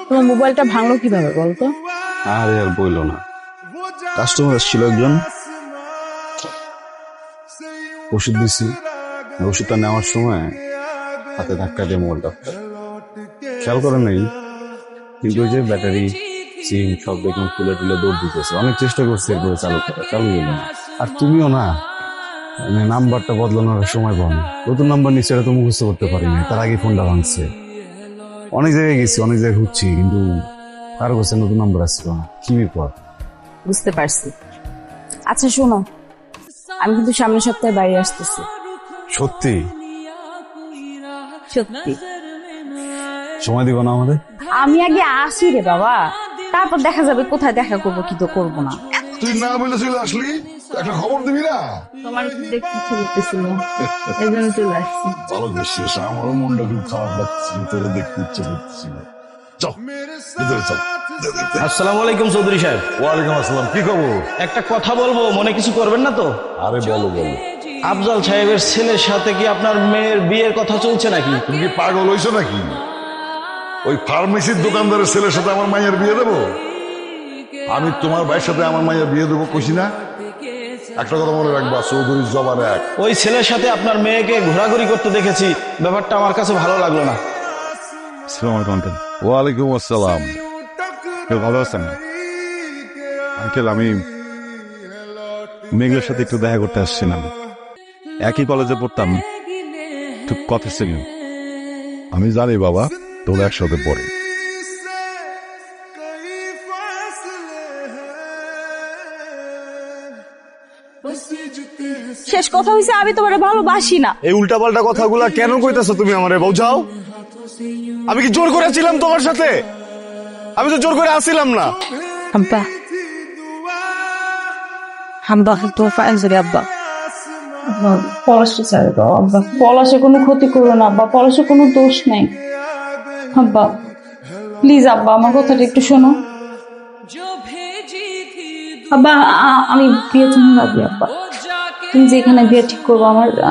তোমার মোবাইলটা ভাঙলো কিভাবে বলতো? আরে আর বইলো না, কাস্টমার ছিল একজন, ওষুধ দিছি, ওষুধটা নেওয়ার সময় হাতে ধাক্কা দিয়ে মোবাইলটা খেয়াল করে নেই, কিন্তু ওই যে ব্যাটারি সিম সব দেখলাম খুলে টুলে দৌড় দিতেছে। অনেক চেষ্টা করছি এরপরে চালু করা, চালু হলো না। আর তুমিও না, মানে নাম্বারটা বদলানোর সময় পাও না, নতুন নাম্বার নিচে এটা তো মুখস্থ করতে পারিনি, তার আগে ফোনটা ভাঙছে। অনেক জায়গায় গেছি, অনেক জায়গায় ঘুরছি, কিন্তু কারো কাছে নতুন নাম্বার আসছিল না। কি বিপদ! বুঝতে পারছি। আচ্ছা শোনো, আমি কিন্তু সামনের সপ্তাহে বাড়ি আসতেছি। সত্যি? সত্যি। সময় দিব না আমাদের? আমি আগে আসি রে বাবা, তারপর দেখা যাবে কোথায় দেখা করবো কি তো করবো না। তুই না বলে চলে আসলি, একটা খবর দিবি না? তোমার দেখতে ইচ্ছে করতেছিল, এই জন্য চলে আসছি। ভালো করছিস, আমারও মনটা খুব খারাপ লাগছিল, তোরে দেখতে ইচ্ছে করছিল। চল ভিতরে চল। আসসালামু আলাইকুম চৌধুরী সাহেব। ওয়ালাইকুম আসসালাম, কি খবর? একটা কথা বলবো, মনে কিছু করবেন না তো? আরে বলো বলো। আফজাল সাহেবের ছেলের সাথে কি আপনার মেয়ের বিয়ের কথা চলছে নাকি? তুমি কি পাগল হইছো নাকি? ওই ফার্মেসির দোকানদারের ছেলের সাথে আমার মায়ের বিয়ে দেবো? আমি তোমার ভাইয়ের সাথে আমার মায়ের বিয়ে দেবো কইছি না? একটা কথা মনে রাখবা, চৌধুরীর জবান এক। ওই ছেলের সাথে আপনার মেয়েকে ঘোরাঘুরি করতে দেখেছি, ব্যাপারটা আমার কাছে ভালো লাগলো না। ওয়ালাইকুম আসসালাম। ভালো আছেন আঙ্কেল? আমি মেঘলের সাথে একটু দেখা করতে আসছিলাম, একই কলেজে পড়তাম, একটু কথা ছিল। আমি জানি বাবা, তোরা একসাথে পড়ে। শেষ কথা হয়েছে, আমি তোমার ভালোবাসি না। এই উল্টাপাল্টা কথাগুলা কেন কইতাছো তুমি আমারে? বোঝাও, আমি কি জোর করেছিলাম তোমার সাথে? আমি তো জোর করে আসছিলাম না। আব্বা, আব্বা তো ফাইজরি আব্বা। পলাশে ছেড়ে দাও আব্বা, পলাশে কোনো ক্ষতি করো না আব্বা, পলাশে কোনো দোষ নাই আব্বা। প্লিজ আব্বা, আমার কথাটা একটু শোনো আব্বা। আমি বিয়ের জন্য রাজি আব্বা, তুমি যেখানে বিয়ে ঠিক করবো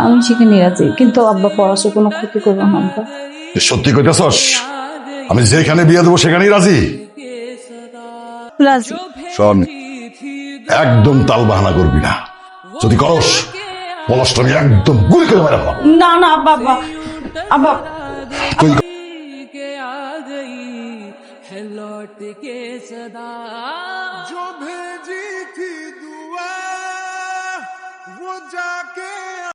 আমি সেখানে রাজি, কিন্তু আব্বা পলাশে কোনো ক্ষতি করবো না আব্বা। সত্যি কইতাছস? আমি যেখানে বিয়ে দেবো সেখানেই রাজি? রাজি। শোন, একদম তাল বাহানা করবি না, যদি করস পলাশটা আমি একদম গুলি করে মেরে ফেলবো। না না আব্বা, আব্বা আব্বা। তুই लौट के सदा जो भेजी थी दुआ वो जाके